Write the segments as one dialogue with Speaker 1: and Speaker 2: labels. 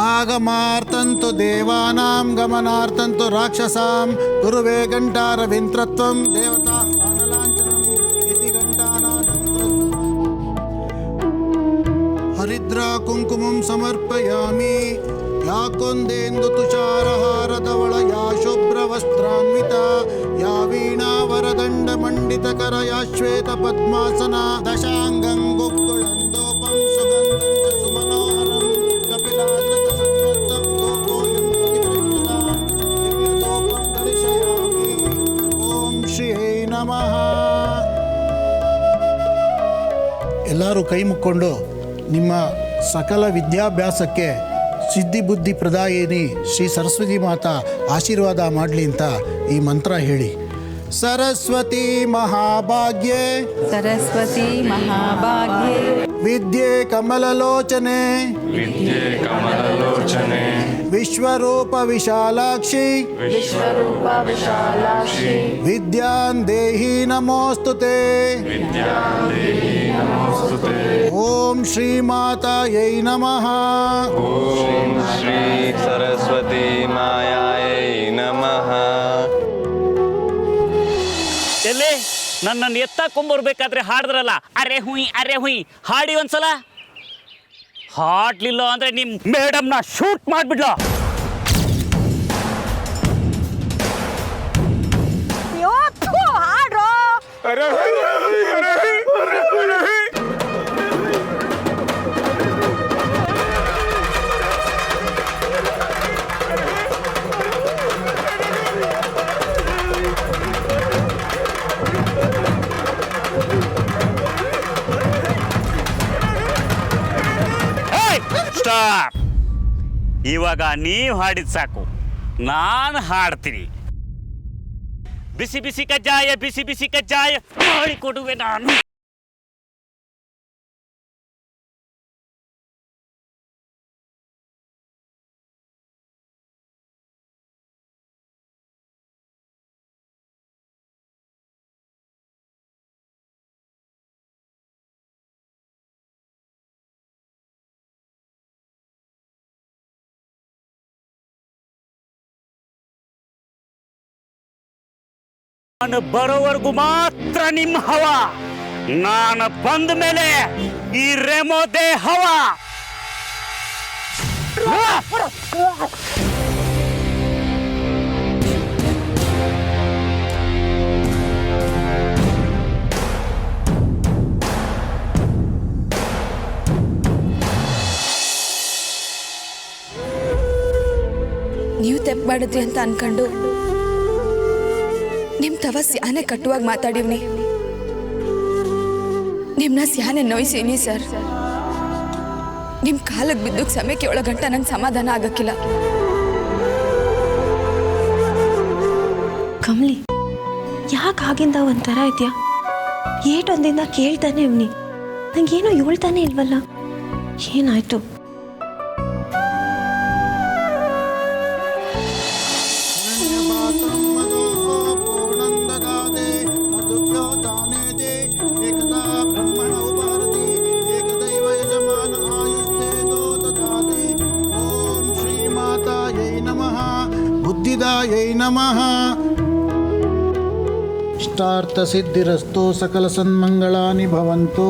Speaker 1: ಆಗಮಾರ್ತಂತು ದೇವಾನಾಂ ಗಮನಾರ್ತಂತು ರಾಕ್ಷಸಾಂ ಗುರುವೇ ಘಂಟಾರವಿಂತ್ರತ್ವಂ ದೇವತಾ ಬಾಣಲಾಂಛನಂ ಇತಿ ಘಂಟಾನಾದಂ ಹರಿದ್ರಾ ಕುಂಕುಮಂ ಸಮರ್ಪಯಾಮಿ ಯಾಕೊಂದೇಂದು ತುಷಾರಹಾರದವಳ ಯಾ ಶುಭ್ರವಸ್ತ್ರಾನ್ವಿತ ಯಾ ವೀಣಾವರದಂಡ ಮಂಡಿತಕರ ಯಾ ಶ್ವೇತ ಪದ್ಮಾಸನ ದಶಾಂಗಂ ಗುಕ್ಕುಳಂದೋಪಂ ಸುಗಂಧಂ ಚ ಸುಮನೋಹರಂ ಕಪಿಲಾದೃತ ಸತ್ವತ್ತಂ ಗೋಗೋಯಂ ಪ್ರತಿಗೃಹ್ಯತಾಂ ದಿವ್ಯದೋಪಂ ದರ್ಶಯಾಮಿ. ಓಂ ಶ್ರೀಯೈ ನಮಃ. ಎಲ್ಲರೂ ಕೈ ಮುಕ್ಕೊಂಡು ನಿಮ್ಮ ಸಕಲ ವಿದ್ಯಾಭ್ಯಾಸಕ್ಕೆ ಸಿದ್ಧಿ ಬುದ್ಧಿ ಪ್ರದಾಯಿನಿ ಶ್ರೀ ಸರಸ್ವತಿ ಮಾತಾ ಆಶೀರ್ವಾದ ಮಾಡಲಿ ಅಂತ ಈ ಮಂತ್ರ ಹೇಳಿ. ಸರಸ್ವತಿ ಮಹಾಭಾಗ್ಯೆ
Speaker 2: ಸರಸ್ವತಿ ಮಹಾಭಾಗ್ಯೆ
Speaker 1: ವಿದ್ಯೆ ಕಮಲಲೋಚನೆ
Speaker 3: ವಿದ್ಯೆ ಕಮಲಲೋಚನೆ
Speaker 1: ವಿಶ್ವರೂಪ ವಿಶಾಲಾಕ್ಷಿ
Speaker 2: ವಿಶ್ವರೂಪ ವಿಶಾಲಾಕ್ಷಿ
Speaker 1: ವಿದ್ಯಾನ್ ದೇಹಿ ನಮೋಸ್ತುತೆ.
Speaker 3: ವಿದ್ಯಾದೇಹಿ ನಮೋಸ್ತುತೆ.
Speaker 1: ಓಂ ಶ್ರೀ ಮಾತಾಯೈ ನಮಃ.
Speaker 3: ಓಂ ಶ್ರೀ ಸರಸ್ವತಿ ಮಾಯಾಯೈ ನಮಃ.
Speaker 4: ಎಲ್ಲಿ ನನ್ನನ್ನು ಎತ್ತಾಕೊಂಬರ್ಬೇಕಾದ್ರೆ ಹಾಡಿದ್ರಲ್ಲ ಅರೆ ಹುಯ್ ಹಾಡಿ ಒಂದ್ಸಲ. ಹಾಡ್ಲಿಲ್ಲ ಅಂದ್ರೆ ನಿಮ್ ಮೇಡಮ್ನ ಶೂಟ್ ಮಾಡ್ಬಿಡ್ಲ. ಸ್ಟಾಪ್. ಇವಾಗ ನೀವು ಹಾಡಿದ ಸಾಕು, ನಾನು ಹಾಡ್ತೀನಿ. ಬಿಸಿ ಬಿಸಿ ಕಜ್ಜಾಯ ಬಿಸಿ ಬಿಸಿ ಕಜ್ಜಾಯ ಮಾಡಿ ಕೊಡುವೆ ನಾನು. ನಾನು ಬರೋವರೆಗೂ ಮಾತ್ರ ನಿಮ್ಮ ಹವಾ. ನಾನು ಬಂದ ಮೇಲೆ ಈ ರೆಮೋದೇ ಹವಾ.
Speaker 5: ನೀವು ತಪ್ಪು ಮಾಡಿದ್ರಿ ಅಂತ ಅನ್ಕೊಂಡು ನಿಮ್ ತವ ಸ್ಯಾನೆ ಕಟ್ಟುವಾಗಿ ಮಾತಾಡಿವ್ನಿ. ನಿಮ್ನ ಸ್ಯಾನೆ ನೋಯ್ಸೀನಿ ಸರ್. ನಿಮ್ ಕಾಲಕ್ಕೆ ಬಿದ್ದಕ್ಕೆ ಸಮಯಕ್ಕೆ ಒಳಗಂಟ ನಂಗೆ ಸಮಾಧಾನ ಆಗಕ್ಕಿಲ್ಲ.
Speaker 6: ಕಮ್ಲಿ, ಯಾಕೆ ಆಗಿಂದ ಒಂಥರ ಇದೆಯಾ? ಏಟೊಂದಿಂದ ಕೇಳ್ತಾನೆ ಅವ್ನಿ, ನಂಗೇನೋ ಹೇಳ್ತಾನೆ ಇಲ್ವಲ್ಲ. ಏನಾಯ್ತು?
Speaker 1: ಬುದ್ಧಿದಾಯೈ ನಮಃ. ಇಷ್ಟಾರ್ಥ ಸಿದ್ಧಿರಸ್ತು ಸಕಲ ಸನ್ಮಂಗಳಾನಿ ಭವಂತು.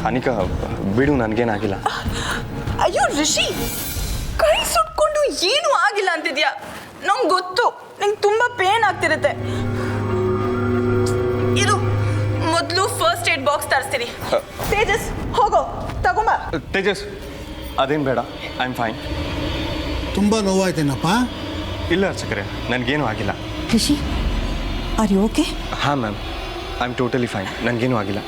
Speaker 3: ಅನಿಕಾ ಬಿಡು, ನನಗೇನಾಗಿಲ್ಲ.
Speaker 5: ಅಯ್ಯೋ ಋಷಿ, ಕೈ ಸುಟ್ಕೊಂಡು ಏನು ಆಗಿಲ್ಲ ಅಂತಿದ್ಯಾ? ನಂಗೆ ಗೊತ್ತು, ನಂಗೆ ತುಂಬ ಪೇನ್ ಆಗ್ತಿರುತ್ತೆ.
Speaker 7: ಬಾಕ್ಸ್ ತರಿಸ್ತೀನಿ. ತೇಜಸ್ ಹೋಗೋ ತಗೊಂಬ.
Speaker 3: ತೇಜಸ್ ಅದೇನು ಬೇಡ, ಐ ಆಮ್ ಫೈನ್.
Speaker 1: ತುಂಬ ನೋವಾಯ್ತೇನಪ್ಪ?
Speaker 3: ಇಲ್ಲ ಅರ್ಚಕರೇ, ನನಗೇನು ಆಗಿಲ್ಲ.
Speaker 7: Rishi are you okay?
Speaker 3: ಹಾಂ ma'am, I am totally fine, ನನಗೇನು ಆಗಿಲ್ಲ.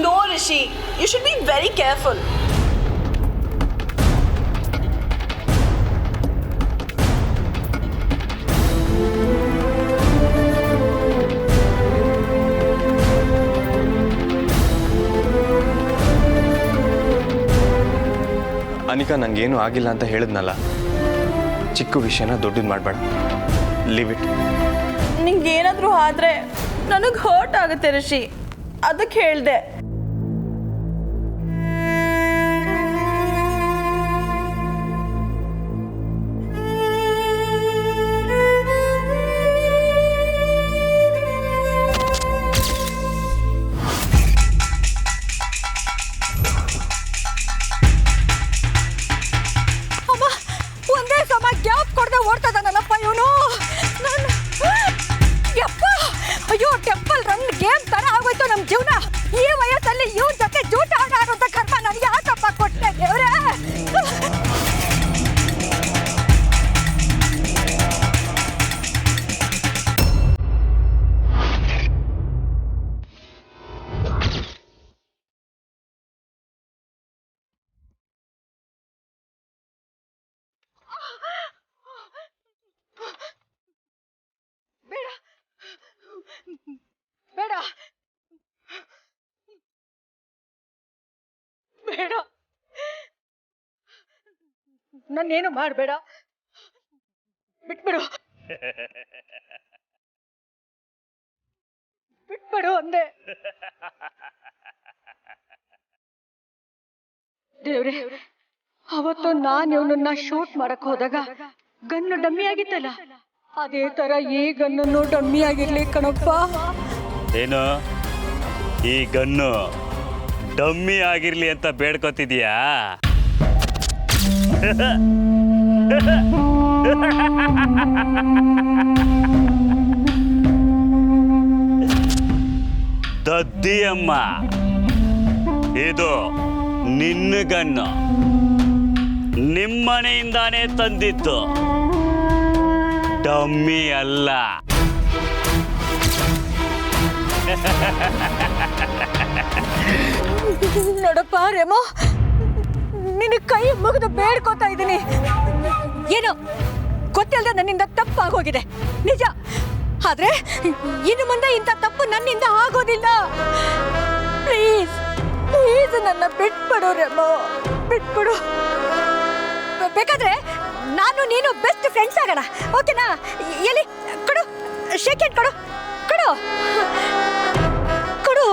Speaker 7: No Rishi, you should be very careful.
Speaker 3: Anika, ನನಗೇನು ಆಗಿಲ್ಲ ಅಂತ ಹೇಳಿದ್ನಲ್ಲ, ಚಿಕ್ಕ ವಿಷಯನ ದೊಡ್ಡದು ಮಾಡಬೇಡ, ಲೀವ್ ಇಟ್.
Speaker 7: ನಿಂಗೆ ಏನಾದರೂ ಆದರೆ ನನಗೆ ಹರ್ಟ್ ಆಗುತ್ತೆ ರಿಷಿ, ಅದಕ್ಕೆ ಹೇಳಿದೆ.
Speaker 5: ಒಂದೇ ಸಮ ಗ್ಯಾಪ್ ಕೊಡದೆ ಓಡ್ತದಾನಲ್ಲಪ್ಪ ಇವನು. ಅಯ್ಯೋ, ಟೆಂಪಲ್ ರನ್ ಗೇಮ್ ತರ ಆಗೋಯ್ತು ನಮ್ಮ ಜೀವನ. ಈ ವಯಸ್ಸಲ್ಲಿ ಇವನ್ ಜೊತೆ ಜೂಟ ಆಡೋಂಥ ಕರ್ಮ ನನಗೆ ಯಾಕಪ್ಪ ಕೊಟ್ಟೆ ದೇವ್ರೆ? ಬೇಡ ಬೇಡ, ನನ್ನೇನು ಮಾಡಬೇಡ, ಬಿಟ್ಬಿಡು ಬಿಟ್ಬಿಡು ಅಂದೆ. ದೇವ್ರೆ, ಅವತ್ತು ನಾನು ಇವನನ್ನ ಶೂಟ್ ಮಾಡಕ್ ಹೋದಾಗ ಗನ್ನು ಡಮ್ಮಿ ಆಗಿತ್ತಲ್ಲ, ಅದೇ ತರ ಈ ಗನ್ನನ್ನು ಡಮ್ಮಿ ಆಗಿರ್ಲಿ ಕಣಪ್ಪ.
Speaker 4: ಏನು ಈ ಗನ್ನು ಡಮ್ಮಿ ಆಗಿರ್ಲಿ ಅಂತ ಬೇಡ್ಕೊತಿದೀಯಾ? ದದ್ದಿಯಮ್ಮ, ಇದು ನಿನ್ನ ಗನ್ನು, ನಿಮ್ಮನೆಯಿಂದಾನೇ ತಂದಿದ್ದು, ಡಮ್ಮಿ ಅಲ್ಲ.
Speaker 5: ನೋಡಪ್ಪ ರೇಮೋ, ನಿನ್ನ ಕೈ ಮುಗಿದು ಬೇಡ್ಕೋತಾ ಇದ್ದೀನಿ. ಏನು ಗೊತ್ತಿಲ್ಲದೆ ನನ್ನಿಂದ ತಪ್ಪಾಗೋಗಿದೆ ನಿಜ, ಆದ್ರೆ ಇನ್ನು ಮುಂದೆ ಇಂಥ ತಪ್ಪು ನನ್ನಿಂದ ಆಗೋದಿಲ್ಲ. ಪ್ಲೀಸ್ ಪ್ಲೀಸ್ ನನ್ನ ಬಿಟ್ಬಿಡು ರೇಮೋ, ಬಿಟ್ಬಿಡು. ಬೇಕಾದ್ರೆ ನಾನು ನೀನು ಬೆಸ್ಟ್ ಫ್ರೆಂಡ್ಸ್ ಆಗೋಣ, ಓಕೆನಾ? ಎಲ್ಲಿ ಕೊಡು, ಶೇಕ್ ಹ್ಯಾಂಡ್ ಕೊಡು, ಕೊಡು ಕೊಡು.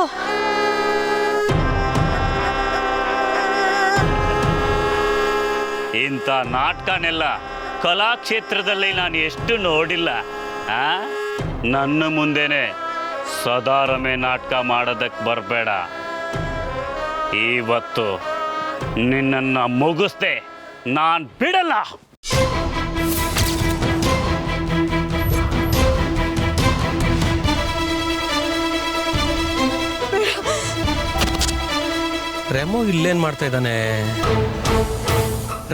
Speaker 4: ಇಂಥ ನಾಟಕನೆಲ್ಲ ಕಲಾಕ್ಷೇತ್ರದಲ್ಲಿ ನಾನು ಎಷ್ಟು ನೋಡಿಲ್ಲ. ನನ್ನ ಮುಂದೆನೆ ಸದಾರಮೆ ನಾಟಕ ಮಾಡೋದಕ್ಕೆ ಬರಬೇಡ. ಇವತ್ತು ನಿನ್ನನ್ನು ಮುಗಿಸ್ದೆ ನಾನು ಬಿಡಲ್ಲ.
Speaker 8: ರೆಮೋ ಇಲ್ಲೇನ್ ಮಾಡ್ತಾ ಇದ್ದಾನೆ?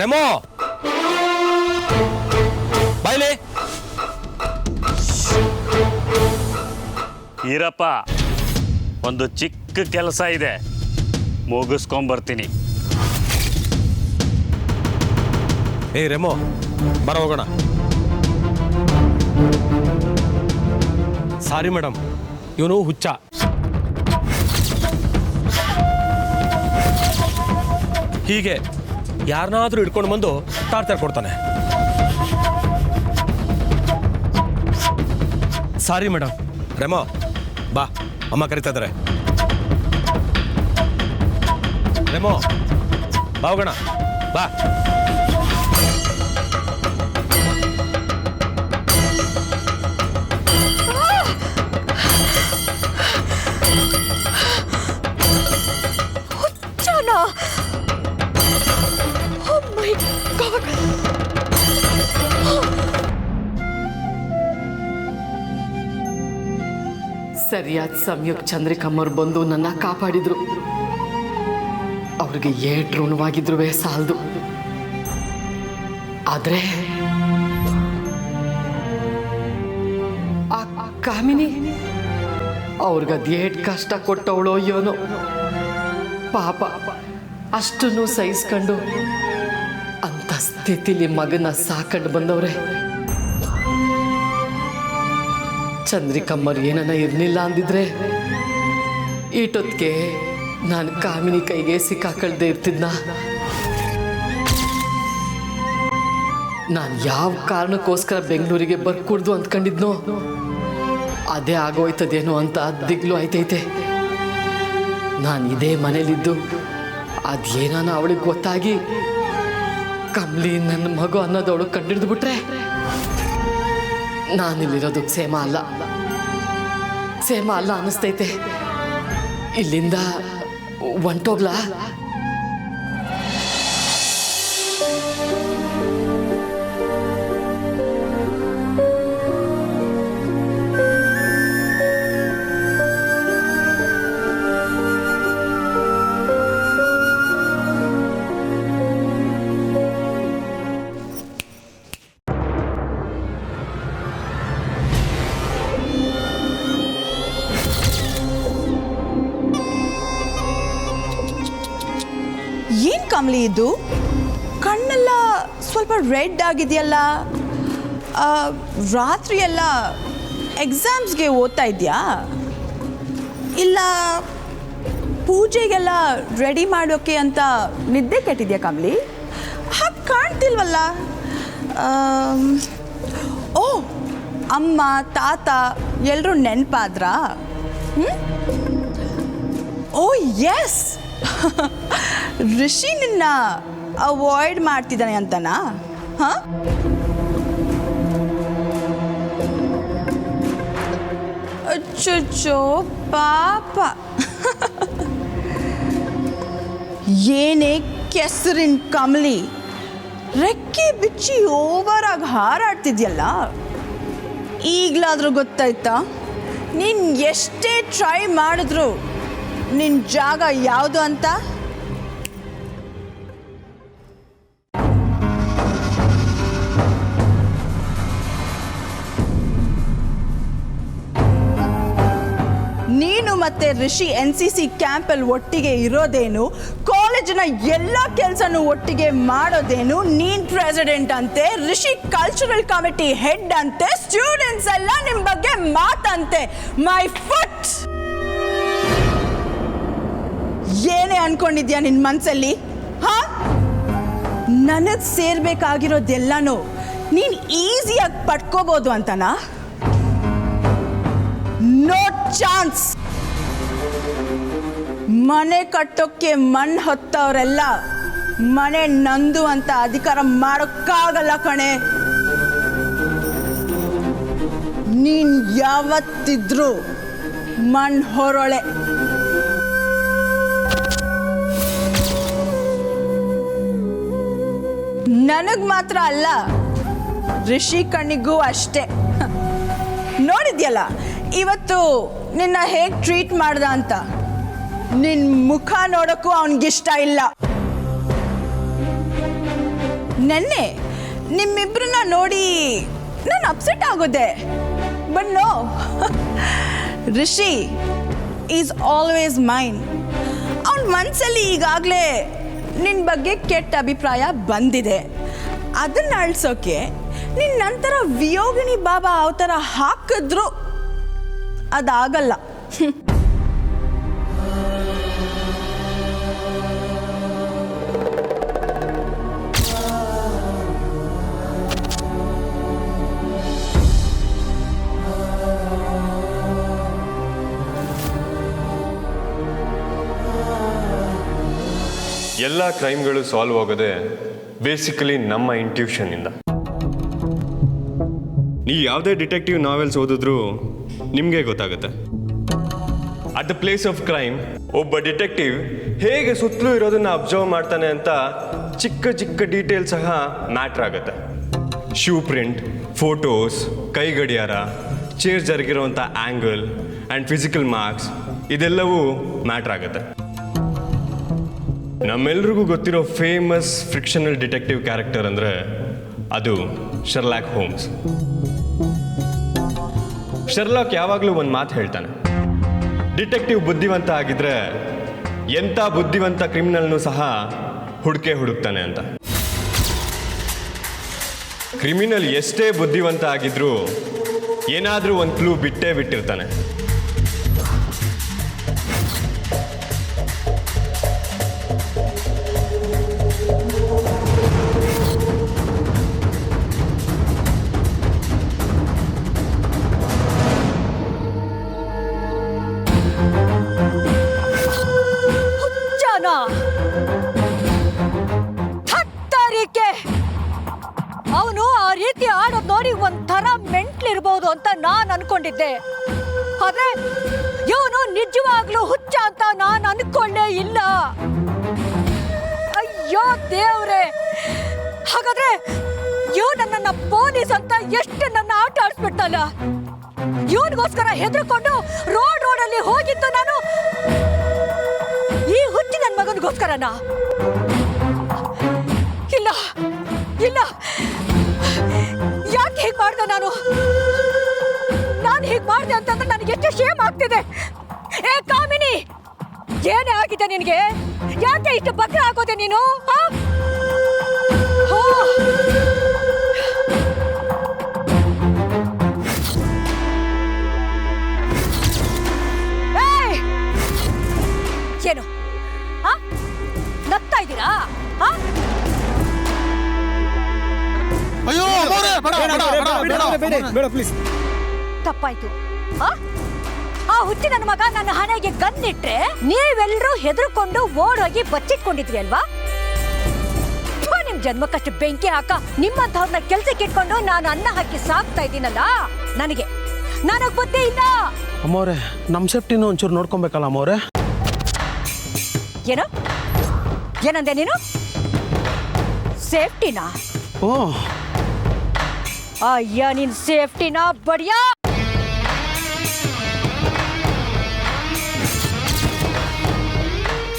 Speaker 8: ರೆಮೋ ಬಾಯ್ಲೆ.
Speaker 4: ಇರಪ್ಪ, ಒಂದು ಚಿಕ್ಕ ಕೆಲಸ ಇದೆ, ಮುಗಿಸ್ಕೊಂಬರ್ತೀನಿ.
Speaker 8: ಏ ರೆಮೋ, ಬರ ಹೋಗೋಣ. ಸಾರಿ ಮೇಡಮ್, ಇವನು ಹುಚ್ಚ. ಹೀಗೆ ಯಾರನ್ನಾದ್ರೂ ಹಿಡ್ಕೊಂಡು ಬಂದು ಟಾರ್ಚರ್ ಕೊಡ್ತಾನೆ. Sorry madam. ರೆಮೋ ಬಾ, ಅಮ್ಮ ಕರಿತಾ ಇದ್ದಾರೆ. ರೆಮೋ ಬಾ ಹೋಗೋಣ, ಬಾ.
Speaker 9: ಸರಿಯಾದ ಸಮಯಕ್ಕೆ ಚಂದ್ರಿಕಮ್ಮವ್ರು ಬಂದು ನನ್ನ ಕಾಪಾಡಿದ್ರು. ಅವ್ರಿಗೆ ಏಟ್ ಋಣವಾಗಿದ್ರು ಸಾಲದು. ಆದ್ರೆ ಆ ಕಾಮಿನಿ ಅವ್ರಿಗದ್ ಏಟ್ ಕಷ್ಟ ಕೊಟ್ಟವಳೋ ಏನೋ ಪಾಪ. ಅಷ್ಟನ್ನು ಸಹಿಸ್ಕೊಂಡು ಅಂತ ಸ್ಥಿತಿಲಿ ಮಗನ ಸಾಕೊಂಡು ಬಂದವ್ರೆ. ಚಂದ್ರಿಕಮ್ಮರು ಏನನ್ನ ಇರ್ಲಿಲ್ಲ ಅಂದಿದ್ರೆ ಈಟೊತ್ತಿಗೆ ನಾನು ಕಾಮಿನಿ ಕೈಗೆ ಸಿಕ್ಕಾಕಳ್ದೆ ಇರ್ತಿದ್ನ. ನಾನು ಯಾವ ಕಾರಣಕ್ಕೋಸ್ಕರ ಬೆಂಗಳೂರಿಗೆ ಬರ್ಕೂಡ್ದು ಅಂದ್ಕೊಂಡಿದ್ನೋ ಅದೇ ಆಗೋಯ್ತದೇನೋ ಅಂತ ದಿಗ್ಲು ಆಯ್ತೈತೆ. ನಾನು ಇದೇ ಮನೇಲಿದ್ದು ಅದೇನಾನ ಅವಳಿಗೆ ಗೊತ್ತಾಗಿ ಕಮ್ಲಿ ನನ್ನ ಮಗು ಅನ್ನೋದವಳು ಕಂಡಿಡ್ದು ಬಿಟ್ರೆ ನಾನಿಲ್ಲಿರೋದಕ್ಕೆ ಸೇಮ ಅಲ್ಲ ಅನ್ನಿಸ್ತೈತೆ. ಇಲ್ಲಿಂದ ಹೊಂಟೋಗ್ಲಾ?
Speaker 7: ಏನ್ ಕಮಲಿ ಇದು? ಕಣ್ಣೆಲ್ಲ ಸ್ವಲ್ಪ ರೆಡ್ ಆಗಿದೆಯಲ್ಲ. ರಾತ್ರಿ ಎಲ್ಲ ಎಕ್ಸಾಮ್ಸ್ಗೆ ಓದ್ತಾ ಇದೆಯಾ? ಇಲ್ಲ ಪೂಜೆಗೆಲ್ಲ ರೆಡಿ ಮಾಡೋಕ್ಕೆ ಅಂತ ನಿದ್ದೆ ಕೆಟ್ಟಿದ್ಯಾ ಕಮಲಿ? ಹಾಗೆ ಕಾಣ್ತಿಲ್ವಲ್ಲ. ಓ, ಅಮ್ಮ ತಾತ ಎಲ್ಲರೂ ನೆನಪಾದ್ರಾ? ಓ ಎಸ್, ಋಷಿ ನಿನ್ನ ಅವಾಯ್ಡ್ ಮಾಡ್ತಿದ್ದಾನೆ ಅಂತನಾ? ಹಾಂ, ಅಚ್ಚೋ ಪಾಪ. ಏನೇ ಕೆಸರಿನ ಕಮಲಿ, ರೆಕ್ಕೆ ಬಿಚ್ಚಿ ಓವರಾಗಿ ಹಾರಾಡ್ತಿದ್ಯಲ್ಲ. ಈಗಲಾದ್ರೂ ಗೊತ್ತಾಯ್ತಾ ನೀನು ಎಷ್ಟೇ ಟ್ರೈ ಮಾಡಿದ್ರು ನಿನ್ನ ಜಾಗ ಯಾವುದು ಅಂತ? ನೀನು ಮತ್ತೆ ಋಷಿ NCC ಕ್ಯಾಂಪಲ್ಲಿ ಒಟ್ಟಿಗೆ ಇರೋದೇನು, ಕಾಲೇಜಿನ ಎಲ್ಲ ಕೆಲಸನೂ ಒಟ್ಟಿಗೆ ಮಾಡೋದೇನು. ನೀನ್ ಪ್ರೆಸಿಡೆಂಟ್ ಅಂತೆ, ಋಷಿ ಕಲ್ಚರಲ್ ಕಮಿಟಿ ಹೆಡ್ ಅಂತೆ, ಸ್ಟೂಡೆಂಟ್ಸ್ ಎಲ್ಲ ನಿಮ್ಮ ಬಗ್ಗೆ ಮಾತಂತೆ. My foot! ಏನೇ ಅನ್ಕೊಂಡಿದ್ಯಾ ನಿನ್ನ ಮನಸ್ಸಲ್ಲಿ? ಹಾ, ನನಗೆ ಸೇರ್ಬೇಕಾಗಿರೋದೆಲ್ಲನೂ ನೀನು ಈಸಿಯಾಗಿ ಪಡ್ಕೋಬೋದು ಅಂತನಾ? No chance. ಮನೆ ಕಟ್ಟೋಕ್ಕೆ ಮಣ್ಣು ಹೊತ್ತವರೆಲ್ಲ ಮನೆ ನಂದು ಅಂತ ಅಧಿಕಾರ ಮಾಡೋಕ್ಕಾಗಲ್ಲ ಕಣೆ. ನೀನ್ ಯಾವತ್ತಿದ್ರೂ ಮಣ್ಣು ಹೊರೊಳೆ. ನನಗ್ ಮಾತ್ರ ಅಲ್ಲ, ಋಷಿ ಕಣ್ಣಿಗೂ ಅಷ್ಟೇ. ನೋಡಿದ್ಯಲ್ಲ ಇವತ್ತು ನಿನ್ನ ಹೇಗೆ ಟ್ರೀಟ್ ಮಾಡ್ದ ಅಂತ. ನಿನ್ನ ಮುಖ ನೋಡೋಕ್ಕೂ ಅವನಿಗಿಷ್ಟ ಇಲ್ಲ. ನೆನ್ನೆ ನಿಮ್ಮಿಬ್ರನ್ನ ನೋಡಿ ನಾನು ಅಪ್ಸೆಟ್ ಆಗೋದೆ. But no, Rishi is always mine. ಅವನ ಮನಸ್ಸಲ್ಲಿ ಈಗಾಗಲೇ ನಿನ್ನ ಬಗ್ಗೆ ಕೆಟ್ಟ ಅಭಿಪ್ರಾಯ ಬಂದಿದೆ. ಅದನ್ನ ಅಳಿಸೋಕೆ ನಿನ್ನ ನಂತರ ವಿಯೋಗಿನಿ ಬಾಬಾ ಅವತಾರ ಹಾಕಿದ್ರು ಅದಾಗಲ್ಲ.
Speaker 3: ಎಲ್ಲ ಕ್ರೈಮ್ಗಳು ಸಾಲ್ವ್ ಆಗೋದೆ ಬೇಸಿಕಲಿ ನಮ್ಮ ಇಂಟ್ಯೂಷನ್ ಇಂದ. ನೀವು ಯಾವುದೇ ಡಿಟೆಕ್ಟಿವ್ ನಾವೆಲ್ಸ್ ಓದಿದ್ರು ನಿಮಗೆ ಗೊತ್ತಾಗುತ್ತೆ. At the place of crime ಒಬ್ಬ ಡಿಟೆಕ್ಟಿವ್ ಹೇಗೆ ಸುತ್ತಲೂ ಇರೋದನ್ನ ಅಬ್ಸರ್ವ್ ಮಾಡ್ತಾನೆ ಅಂತ ಚಿಕ್ಕ ಚಿಕ್ಕ ಡೀಟೇಲ್ ಸಹ ಮ್ಯಾಟ್ರ್ ಆಗುತ್ತೆ. ಶೂ ಪ್ರಿಂಟ್, ಫೋಟೋಸ್, ಕೈ ಗಡಿಯಾರ, ಚೇರ್ ಜರುಗಿರುವಂಥ ಆ್ಯಂಗಲ್ ಆ್ಯಂಡ್ ಫಿಸಿಕಲ್ ಮಾರ್ಕ್ಸ್ ಇದೆಲ್ಲವೂ ಮ್ಯಾಟ್ರ್ ಆಗುತ್ತೆ. ನಮ್ಮೆಲ್ರಿಗೂ ಗೊತ್ತಿರೋ ಫೇಮಸ್ ಫ್ರಿಕ್ಷನಲ್ ಡಿಟೆಕ್ಟಿವ್ ಕ್ಯಾರೆಕ್ಟರ್ ಅಂದರೆ ಅದು ಶರ್ಲಾಕ್ ಹೋಮ್ಸ್. ಶರ್ಲಾಕ್ ಯಾವಾಗಲೂ ಒಂದು ಮಾತು ಹೇಳ್ತಾನೆ, ಡಿಟೆಕ್ಟಿವ್ ಬುದ್ಧಿವಂತ ಆಗಿದ್ರೆ ಎಂಥ ಬುದ್ಧಿವಂತ ಕ್ರಿಮಿನಲ್ನೂ ಸಹ ಹುಡುಕ್ತಾನೆ ಅಂತ. ಕ್ರಿಮಿನಲ್ ಎಷ್ಟೇ ಬುದ್ಧಿವಂತ ಆಗಿದ್ರೂ ಏನಾದರೂ ಒಂದು ಕ್ಲೂ ಬಿಟ್ಟಿರ್ತಾನೆ.
Speaker 5: ಅವನು ಆ ರೀತಿ ಆಡೋದ್ ನೋಡಿ ಒಂಥರ ಮೆಂಟ್ಲಿರ್ಬೋದು ಅಂತ ನಾನ್ ಅನ್ಕೊಂಡಿದ್ದೆ. ಆದ್ರೆ ಇವನು ನಿಜವಾಗ್ಲೂ ಹುಚ್ಚ ಅಂತ ನಾನ್ ಅನ್ಕೊಂಡೇ ಇಲ್ಲ. ಅಯ್ಯೋ ದೇವ್ರೆ, ಹಾಗಾದ್ರೆ ಇವನನ್ನ ಪೊಲೀಸ್ ಅಂತ ಎಷ್ಟು ನನ್ನ ಆಟ ಆಡ್ಸ್ಬಿಡ್ತಲ್ಲ. ಇವನಿಗೋಸ್ಕರ ಹೆದರ್ಕೊಂಡು ರೋಡಲ್ಲಿ ಹೋಗಿದ್ದು ನಾನು ಈ ಹುಚ್ಚಿ ನನ್ನ ಮಗನಿಗೋಸ್ಕರನಾ? ಇಲ್ಲ ಇಲ್ಲ, ಯಾಕೆ ಹೀಗೆ ಮಾಡ್ದೆ ನಾನು ಹೀಗೆ ಮಾಡ್ದೆ ಅಂತಂದ್ರೆ ನನಗೆ ಎಷ್ಟು ಶೇಮ್ ಆಗ್ತಿದೆ. ಏ ಕಾಮಿನಿ, ಏನೇ ಆಗಿದೆ ನಿನಗೆ? ಯಾಕೆ ಇಷ್ಟು ಬಕ್ರ ಆಗೋದೆ ನೀನು? ಏನು ನಗ್ತಾ ಇದ್ದೀರಾ?
Speaker 1: ಅಯ್ಯೋ
Speaker 5: ತಪ್ಪಾಯ್ತು. ಆ ಹುಚ್ಚಿ ನನ್ನ ಮಗ ನನ್ನ ಹಣೆಗೆ ಗನ್ನಿಟ್ರೆ ನೀವೆಲ್ಲರೂ ಹೆದರ್ಕೊಂಡು ಓಡೋಗಿ ಬಚ್ಚಿಟ್ಕೊಂಡಿದ್ರಿ ಅಲ್ವಾ? ನಿಮ್ ಜನ್ಮಕ್ಕಷ್ಟು ಬೆಂಕಿ ಹಾಕ ನಿಮ್ಮಂತವ್ರನ್ನ ಕೆಲ್ಸಕ್ಕೆ ಇಟ್ಕೊಂಡು ನಾನು ಅನ್ನ ಹಾಕಿ ಸಾಕ್ತಾ ಇದ್ದೀನಲ್ಲ. ನನಗ್ ಬುದ್ಧಿ ಇಲ್ಲ.
Speaker 10: ಅಮ್ಮವ್ರೆ, ನಮ್ ಸೇಫ್ಟಿನ ಒಂಚೂರು ನೋಡ್ಕೊಬೇಕಲ್ಲ ಅಮ್ಮವ್ರೆ.
Speaker 5: ಏನಂದೆ ನೀನು? ಸೇಫ್ಟಿನಾ?
Speaker 10: ಓ
Speaker 5: ಅಯ್ಯ, ನೀನ್ ಸೇಫ್ಟಿನಾ ಬಡಿಯಾ?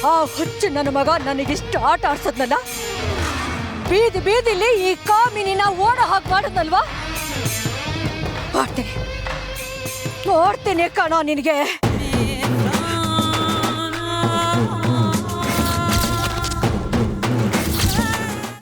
Speaker 5: ಆ ಹುಚ್ಚು ನನ್ನ ಮಗ ನನಗಿಷ್ಟು ಆಟ ಆಡ್ಸದ್ನಲ್ಲ, ಬೀದಿಲಿ ಈ ಕಾಮಿನಿನ ಓಡ ಹಾಗೆ ಮಾಡಿದ್ನಲ್ವಾ? ನೋಡ್ತೀನಿ ಕಣೋ ನಿನಗೆ.